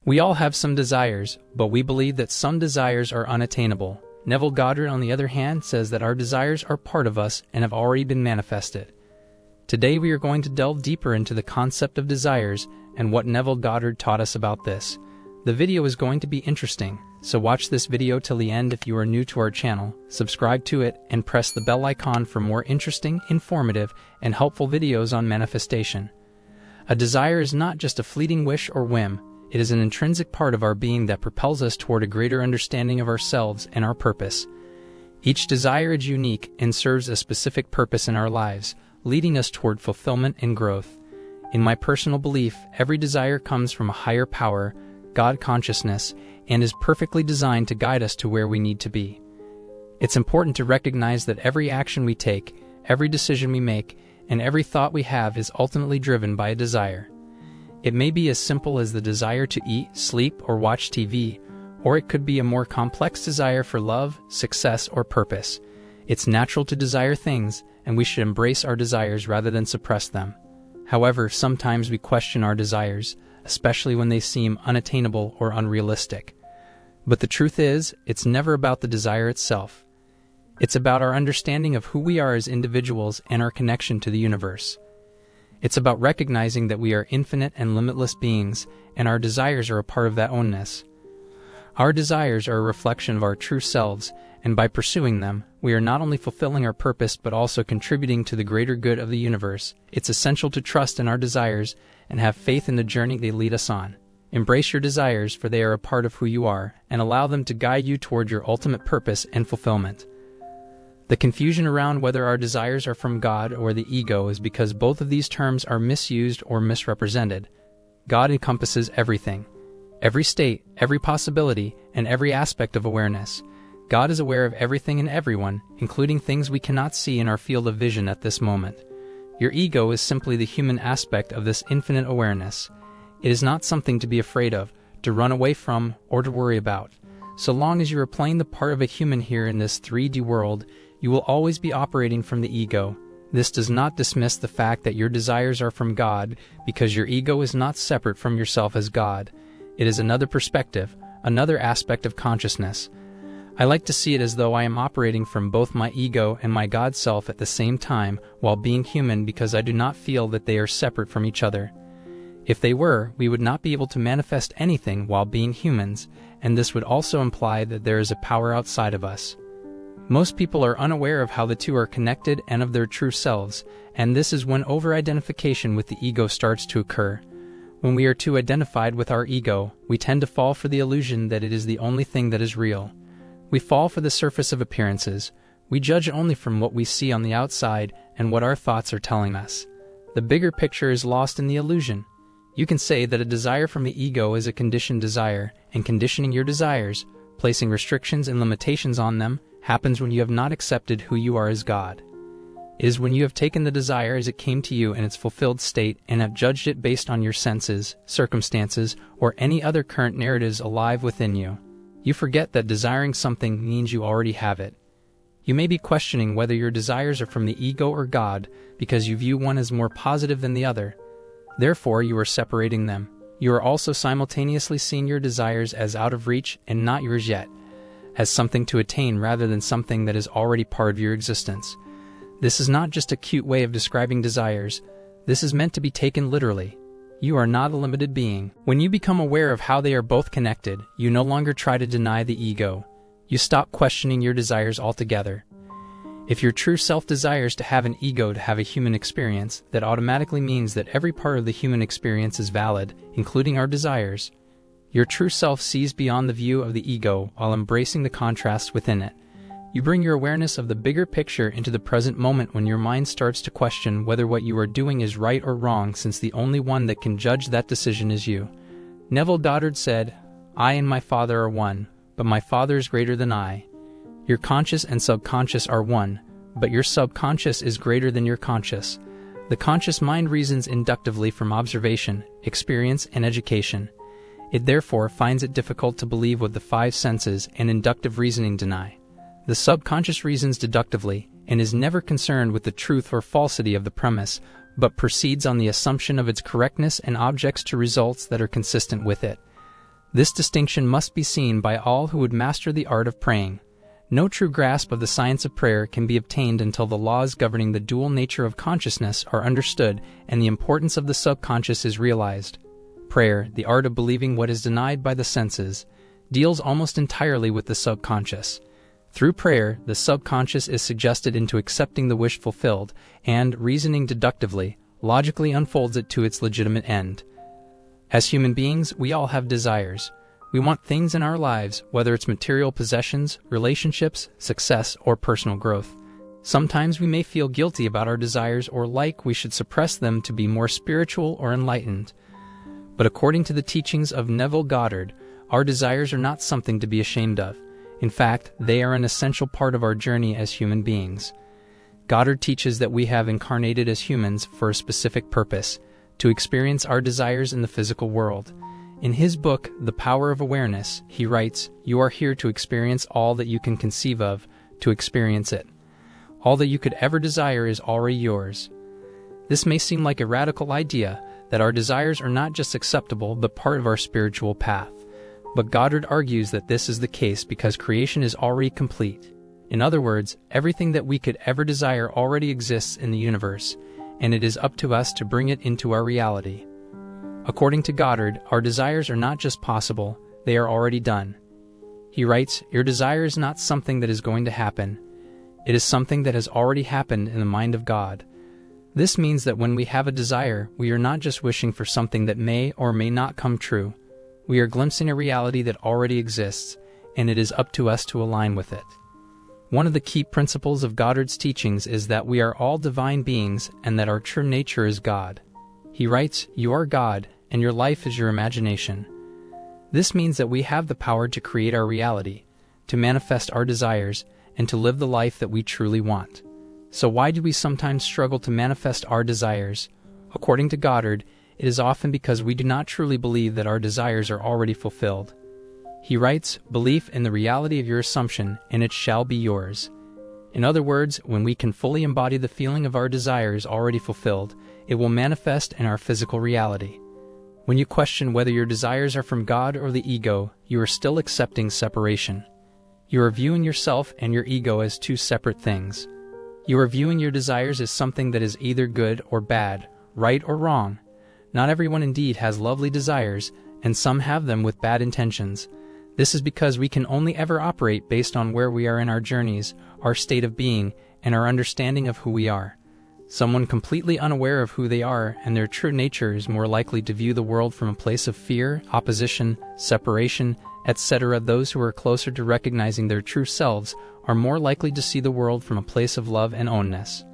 We all have some desires, but we believe that some desires are unattainable. Neville Goddard, on the other hand, says that our desires are part of us and have already been manifested. Today we are going to delve deeper into the concept of desires and what Neville Goddard taught us about this. The video is going to be interesting, so watch this video till the end. If you are new to our channel, subscribe to it and press the bell icon for more interesting, informative, and helpful videos on manifestation. A desire is not just a fleeting wish or whim. It is an intrinsic part of our being that propels us toward a greater understanding of ourselves and our purpose. Each desire is unique and serves a specific purpose in our lives, leading us toward fulfillment and growth. In my personal belief, every desire comes from a higher power, God consciousness, and is perfectly designed to guide us to where we need to be. It's important to recognize that every action we take, every decision we make, and every thought we have is ultimately driven by a desire. It may be as simple as the desire to eat, sleep, or watch TV, or it could be a more complex desire for love, success, or purpose. It's natural to desire things, and we should embrace our desires rather than suppress them. However, sometimes we question our desires, especially when they seem unattainable or unrealistic. But the truth is, it's never about the desire itself. It's about our understanding of who we are as individuals and our connection to the universe. It's about recognizing that we are infinite and limitless beings, and our desires are a part of that oneness. Our desires are a reflection of our true selves, and by pursuing them, we are not only fulfilling our purpose but also contributing to the greater good of the universe. It's essential to trust in our desires and have faith in the journey they lead us on. Embrace your desires, for they are a part of who you are, and allow them to guide you toward your ultimate purpose and fulfillment. The confusion around whether our desires are from God or the ego is because both of these terms are misused or misrepresented. God encompasses everything, every state, every possibility, and every aspect of awareness. God is aware of everything and everyone, including things we cannot see in our field of vision at this moment. Your ego is simply the human aspect of this infinite awareness. It is not something to be afraid of, to run away from, or to worry about. So long as you are playing the part of a human here in this 3D world, you will always be operating from the ego. This does not dismiss the fact that your desires are from God, because your ego is not separate from yourself as God. It is another perspective, another aspect of consciousness. I like to see it as though I am operating from both my ego and my God self at the same time while being human, because I do not feel that they are separate from each other. If they were, we would not be able to manifest anything while being humans, and this would also imply that there is a power outside of us. Most people are unaware of how the two are connected and of their true selves, and this is when over-identification with the ego starts to occur. When we are too identified with our ego, we tend to fall for the illusion that it is the only thing that is real. We fall for the surface of appearances. We judge only from what we see on the outside and what our thoughts are telling us. The bigger picture is lost in the illusion. You can say that a desire from the ego is a conditioned desire, and conditioning your desires, placing restrictions and limitations on them, happens when you have not accepted who you are as God. It is when you have taken the desire as it came to you in its fulfilled state and have judged it based on your senses, circumstances, or any other current narratives alive within you. You forget that desiring something means you already have it. You may be questioning whether your desires are from the ego or God because you view one as more positive than the other. Therefore, you are separating them. You are also simultaneously seeing your desires as out of reach and not yours yet, as something to attain rather than something that is already part of your existence. This is not just a cute way of describing desires. This is meant to be taken literally. You are not a limited being. When you become aware of how they are both connected, you no longer try to deny the ego. You stop questioning your desires altogether. If your true self desires to have an ego to have a human experience, that automatically means that every part of the human experience is valid, including our desires. Your true self sees beyond the view of the ego while embracing the contrasts within it. You bring your awareness of the bigger picture into the present moment when your mind starts to question whether what you are doing is right or wrong, since the only one that can judge that decision is you. Neville Goddard said, "I and my Father are one, but my Father is greater than I." Your conscious and subconscious are one, but your subconscious is greater than your conscious. The conscious mind reasons inductively from observation, experience, and education. It therefore finds it difficult to believe what the five senses and inductive reasoning deny. The subconscious reasons deductively and is never concerned with the truth or falsity of the premise, but proceeds on the assumption of its correctness and objects to results that are consistent with it. This distinction must be seen by all who would master the art of praying. No true grasp of the science of prayer can be obtained until the laws governing the dual nature of consciousness are understood and the importance of the subconscious is realized. Prayer, the art of believing what is denied by the senses, deals almost entirely with the subconscious. Through prayer, the subconscious is suggested into accepting the wish fulfilled, and, reasoning deductively, logically unfolds it to its legitimate end. As human beings, we all have desires. We want things in our lives, whether it's material possessions, relationships, success, or personal growth. Sometimes we may feel guilty about our desires or like we should suppress them to be more spiritual or enlightened. But according to the teachings of Neville Goddard, our desires are not something to be ashamed of. In fact, they are an essential part of our journey as human beings. Goddard teaches that we have incarnated as humans for a specific purpose, to experience our desires in the physical world. In his book, The Power of Awareness, he writes, "You are here to experience all that you can conceive of, to experience it. All that you could ever desire is already yours." This may seem like a radical idea, that our desires are not just acceptable but part of our spiritual path. But Goddard argues that this is the case because creation is already complete. In other words, everything that we could ever desire already exists in the universe, and it is up to us to bring it into our reality. According to Goddard, our desires are not just possible, they are already done. He writes, "Your desire is not something that is going to happen. It is something that has already happened in the mind of God." This means that when we have a desire, we are not just wishing for something that may or may not come true. We are glimpsing a reality that already exists, and it is up to us to align with it. One of the key principles of Goddard's teachings is that we are all divine beings and that our true nature is God. He writes, "You are God, and your life is your imagination." This means that we have the power to create our reality, to manifest our desires, and to live the life that we truly want. So why do we sometimes struggle to manifest our desires? According to Goddard, it is often because we do not truly believe that our desires are already fulfilled. He writes, "Belief in the reality of your assumption, and it shall be yours." In other words, when we can fully embody the feeling of our desires already fulfilled, it will manifest in our physical reality. When you question whether your desires are from God or the ego, you are still accepting separation. You are viewing yourself and your ego as two separate things. You are viewing your desires as something that is either good or bad, right or wrong. Not everyone indeed has lovely desires, and some have them with bad intentions. This is because we can only ever operate based on where we are in our journeys, our state of being, and our understanding of who we are. Someone completely unaware of who they are and their true nature is more likely to view the world from a place of fear, opposition, separation, etc. Those who are closer to recognizing their true selves are more likely to see the world from a place of love and ownness.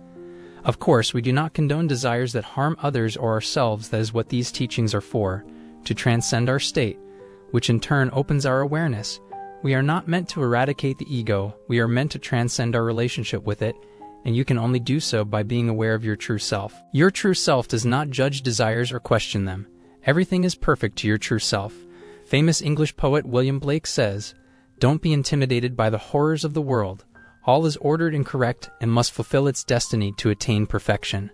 Of course, we do not condone desires that harm others or ourselves. That is what these teachings are for, to transcend our state, which in turn opens our awareness. We are not meant to eradicate the ego, we are meant to transcend our relationship with it, and you can only do so by being aware of your true self. Your true self does not judge desires or question them. Everything is perfect to your true self. Famous English poet William Blake says, "Don't be intimidated by the horrors of the world. All is ordered and correct and must fulfill its destiny to attain perfection.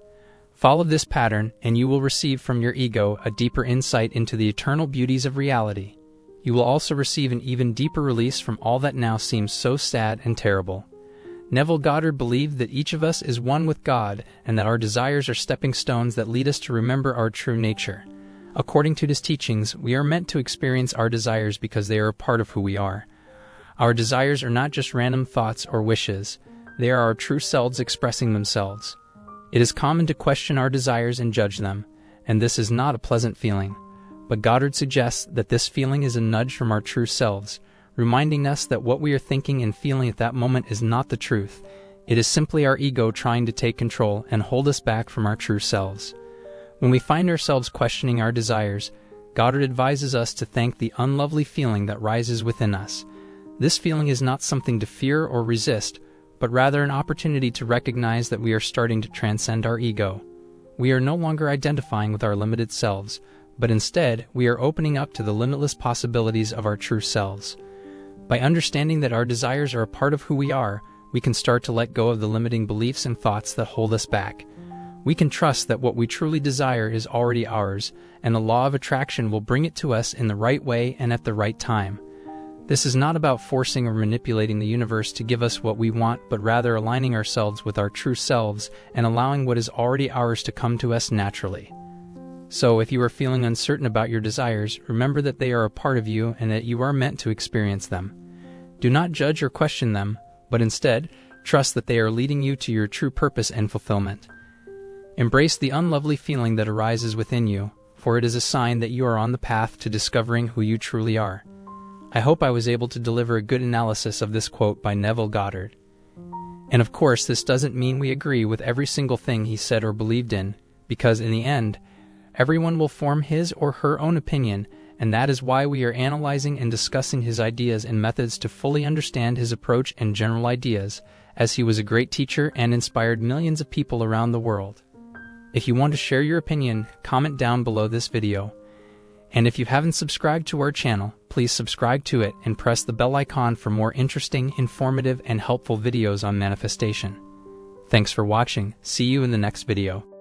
Follow this pattern and you will receive from your ego a deeper insight into the eternal beauties of reality. You will also receive an even deeper release from all that now seems so sad and terrible." Neville Goddard believed that each of us is one with God and that our desires are stepping stones that lead us to remember our true nature. According to his teachings, we are meant to experience our desires because they are a part of who we are. Our desires are not just random thoughts or wishes, they are our true selves expressing themselves. It is common to question our desires and judge them, and this is not a pleasant feeling. But Goddard suggests that this feeling is a nudge from our true selves, reminding us that what we are thinking and feeling at that moment is not the truth. It is simply our ego trying to take control and hold us back from our true selves. When we find ourselves questioning our desires, Goddard advises us to thank the unlovely feeling that rises within us. This feeling is not something to fear or resist, but rather an opportunity to recognize that we are starting to transcend our ego. We are no longer identifying with our limited selves, but instead we are opening up to the limitless possibilities of our true selves. By understanding that our desires are a part of who we are, we can start to let go of the limiting beliefs and thoughts that hold us back. We can trust that what we truly desire is already ours, and the law of attraction will bring it to us in the right way and at the right time. This is not about forcing or manipulating the universe to give us what we want, but rather aligning ourselves with our true selves and allowing what is already ours to come to us naturally. So, if you are feeling uncertain about your desires, remember that they are a part of you and that you are meant to experience them. Do not judge or question them, but instead, trust that they are leading you to your true purpose and fulfillment. Embrace the unlovely feeling that arises within you, for it is a sign that you are on the path to discovering who you truly are. I hope I was able to deliver a good analysis of this quote by Neville Goddard. And of course, this doesn't mean we agree with every single thing he said or believed in, because in the end, everyone will form his or her own opinion, and that is why we are analyzing and discussing his ideas and methods to fully understand his approach and general ideas, as he was a great teacher and inspired millions of people around the world. If you want to share your opinion, comment down below this video. And if you haven't subscribed to our channel, please subscribe to it and press the bell icon for more interesting, informative, and helpful videos on manifestation. Thanks for watching. See you in the next video.